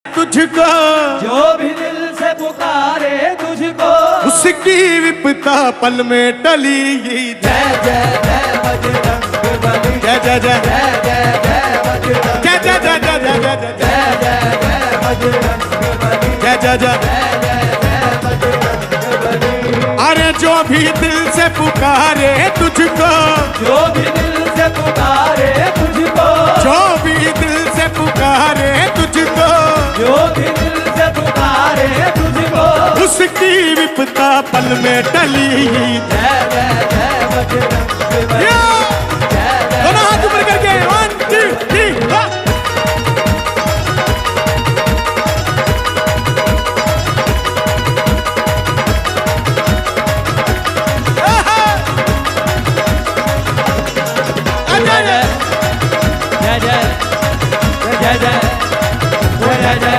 तुझको जो भी दिल से पुकारे तुझको, उसकी विपता पल में टली। जय जय जय बजरंगबली, जय जय जय जय जय जय बजरंगबली, जय जय जय जय जय जय जय जय जय बजरंगबली, जय जय जय। जय जय जय बजरंगबली। अरे जो भी दिल से पुकारे तुझको, जो भी दिल से पुकारे तुझको, जो भी दिल से पुकारे तुझको, जो भी दिल से पुकारे तुझको, उसकी विपता पल में टली। जय जय जय बजरंगबली।